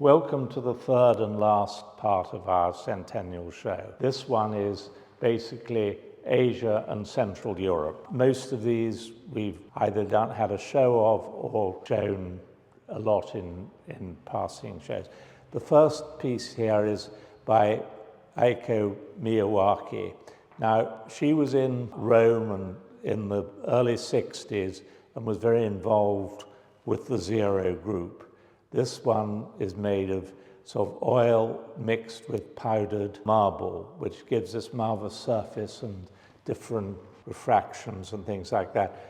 Welcome to the third and last part of our centennial show. This one is basically Asia and Central Europe. Most of these we've either had a show of or shown a lot in passing shows. The first piece here is by Aiko Miyawaki. Now, she was in Rome and in the early 60s and was very involved with the Zero group. This one is made of sort of oil mixed with powdered marble, which gives this marvelous surface and different refractions and things like that.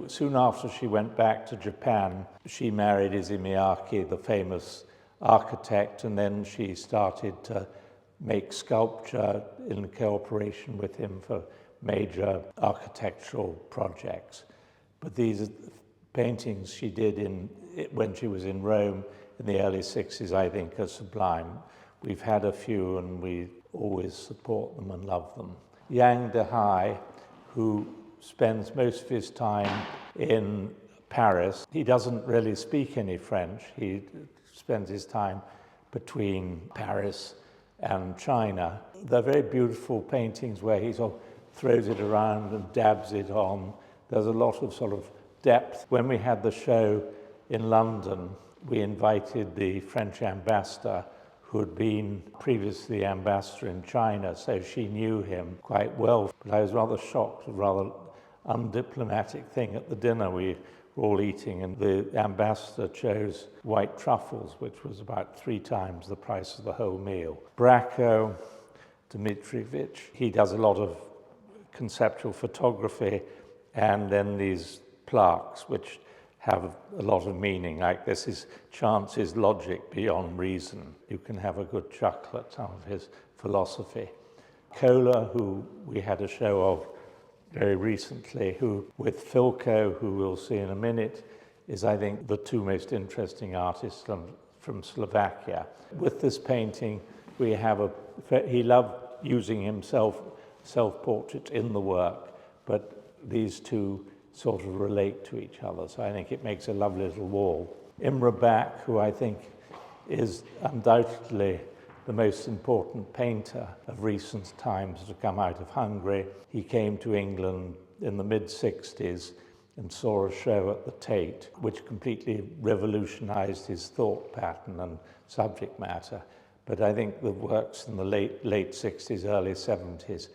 Soon after she went back to Japan, she married Issey Miyake, the famous architect, and then she started to make sculpture in cooperation with him for major architectural projects. But these paintings she did when she was in Rome in the early 60s, I think, are sublime. We've had a few and we always support them and love them. Yang Deai, who spends most of his time in Paris, he doesn't really speak any French. He spends his time between Paris and China. They're very beautiful paintings where he sort of throws it around and dabs it on. There's a lot of sort of depth. When we had the show in London, we invited the French ambassador who had been previously ambassador in China, so she knew him quite well. But I was rather shocked, a rather undiplomatic thing at the dinner we were all eating, and the ambassador chose white truffles, which was about 3 times the price of the whole meal. Braco Dimitrijević, he does a lot of conceptual photography, and then these plaques, which have a lot of meaning, like this is chance is logic beyond reason. You can have a good chuckle at some of his philosophy. Koller, who we had a show of very recently, who with Filko, who we'll see in a minute, is I think the 2 most interesting artists from Slovakia. With this painting, he loved using himself, self-portraits in the work, but these 2 sort of relate to each other, so I think it makes a lovely little wall. Imre Bak, who I think is undoubtedly the most important painter of recent times to come out of Hungary. He came to England in the mid-60s and saw a show at the Tate, which completely revolutionized his thought pattern and subject matter. But I think the works in the late 60s, early 70s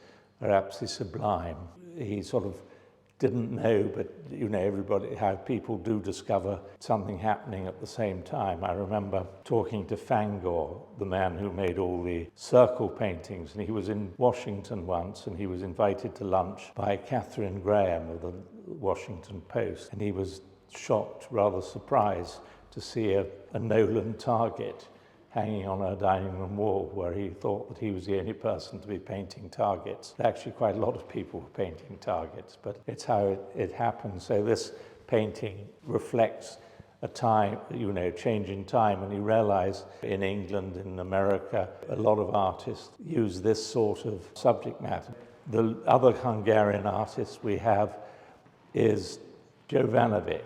are absolutely sublime. He sort of didn't know, but you know, everybody, how people do discover something happening at the same time. I remember talking to Fangor, the man who made all the circle paintings, and he was in Washington once, and he was invited to lunch by Catherine Graham of the Washington Post, and he was shocked, rather surprised, to see a Nolan target hanging on her dining room wall, where he thought that he was the only person to be painting targets. Actually, quite a lot of people were painting targets, but it's how it happened. So this painting reflects a time, you know, change in time, and you realize in England, in America, a lot of artists use this sort of subject matter. The other Hungarian artist we have is Jovanovic.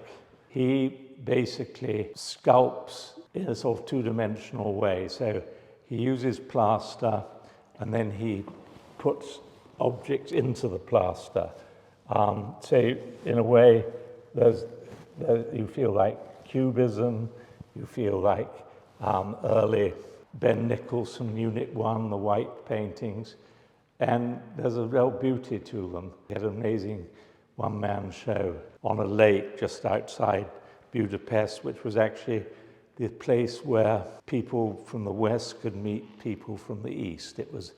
He basically sculpts in a sort of 2-dimensional way. So he uses plaster and then he puts objects into the plaster. So in a way, you feel like Cubism, you feel like early Ben Nicholson, Unit 1, the white paintings, and there's a real beauty to them. We had an amazing one-man show on a lake just outside Budapest, which was actually the place where people from the West could meet people from the East. It was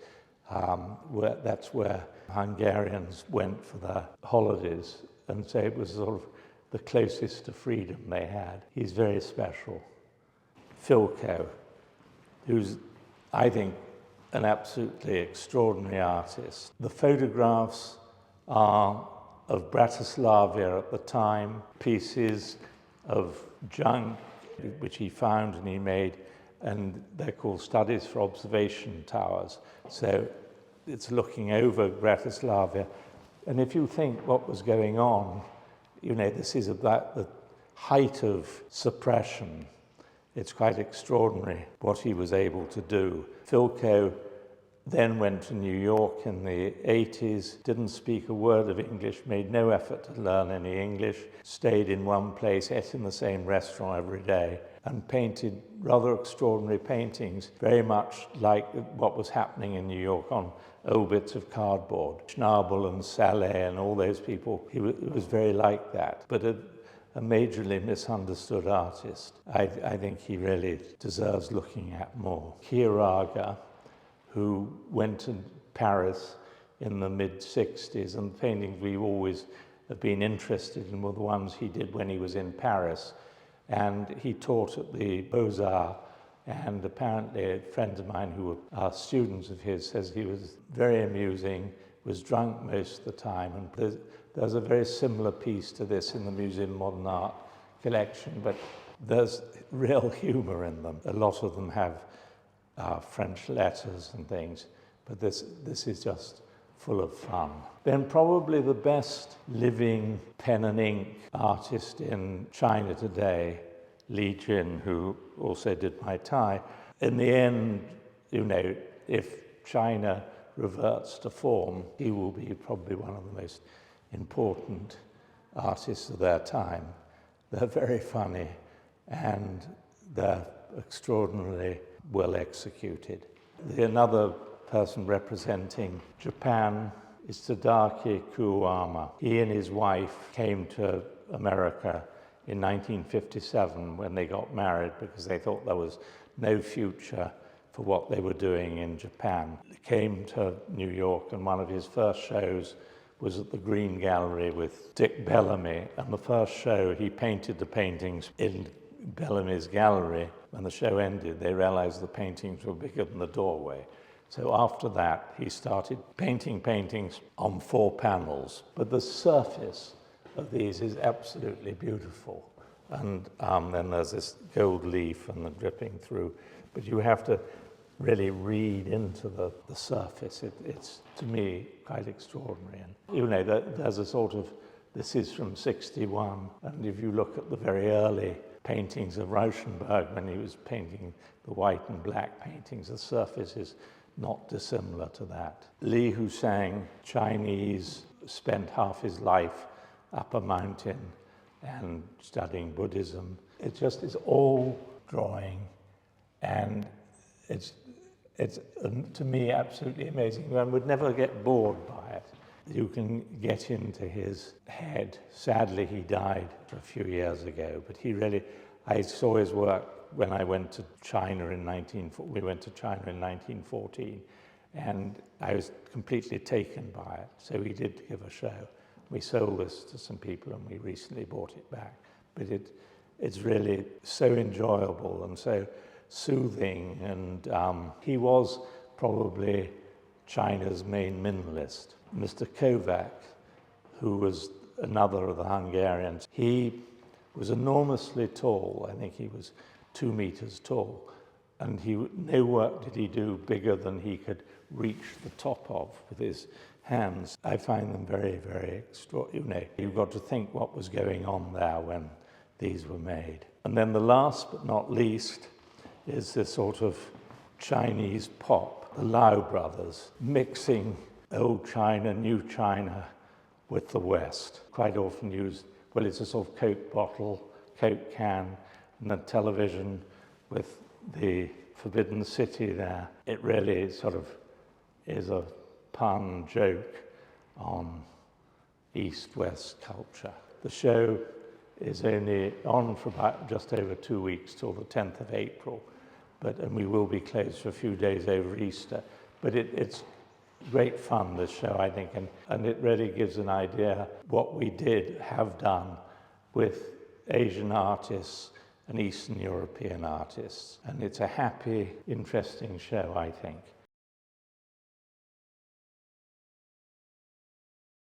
that's where Hungarians went for their holidays, and so it was sort of the closest to freedom they had. He's very special. Filko, who's, I think, an absolutely extraordinary artist. The photographs are of Bratislava at the time, pieces of junk which he found and he made, and they're called studies for observation towers. So it's looking over Bratislava. And if you think what was going on, you know, this is about the height of suppression it's quite extraordinary what he was able to do. Filko then went to New York in the 80s, didn't speak a word of English, made no effort to learn any English, stayed in one place, ate in the same restaurant every day, and painted rather extraordinary paintings, very much like what was happening in New York on old bits of cardboard. Schnabel and Saleh and all those people, he was very like that, but a majorly misunderstood artist. I think he really deserves looking at more. Kiaraga, who went to Paris in the mid-60s, and the paintings we always have been interested in were the ones he did when he was in Paris. And he taught at the Beaux-Arts, and apparently a friend of mine who are students of his says he was very amusing, was drunk most of the time, and there's a very similar piece to this in the Museum of Modern Art collection, but there's real humor in them. A lot of them have French letters and things, but this is just full of fun. Then probably the best living pen and ink artist in China today, Li Jin, who also did my tie. In the end, you know, if China reverts to form, he will be probably one of the most important artists of their time. They're very funny and they're extraordinarily well executed. Another person representing Japan is Tadaaki Kuwayama. He and his wife came to America in 1957 when they got married because they thought there was no future for what they were doing in Japan. He came to New York, and one of his first shows was at the Green Gallery with Dick Bellamy, and the first show he painted the paintings in Bellamy's gallery. When the show ended, they realized the paintings were bigger than the doorway. So after that, he started painting paintings on 4 panels. But the surface of these is absolutely beautiful. And then there's this gold leaf and the dripping through. But you have to really read into the surface. It's, to me, quite extraordinary. And, you know, there's a sort of, this is from 61, and if you look at the very early paintings of Rauschenberg when he was painting the white and black paintings, the surface is not dissimilar to that. Li Husang, Chinese, spent half his life up a mountain and studying Buddhism. It just is all drawing, and it's to me absolutely amazing. One would never get bored by it. You can get into his head. Sadly, he died a few years ago, but I saw his work when I went to China we went to China in 1914, and I was completely taken by it. So we did give a show. We sold this to some people, and we recently bought it back. But it's really so enjoyable and so soothing, and he was probably China's main minimalist. Mr. Kovac, who was another of the Hungarians, he was enormously tall. I think he was 2 meters tall, and no work did he do bigger than he could reach the top of with his hands. I find them very, very extraordinary. You've got to think what was going on there when these were made. And then the last but not least is this sort of Chinese pop, the Lau brothers, mixing old China, new China with the West. Quite often used, well, it's a sort of Coke bottle, Coke can, and a television with the Forbidden City there. It really sort of is a pun joke on East-West culture. The show is only on for about just over 2 weeks till the 10th of April, and we will be closed for a few days over Easter. But it's great fun, this show, I think, and it really gives an idea what we have done with Asian artists and Eastern European artists. And it's a happy, interesting show, I think.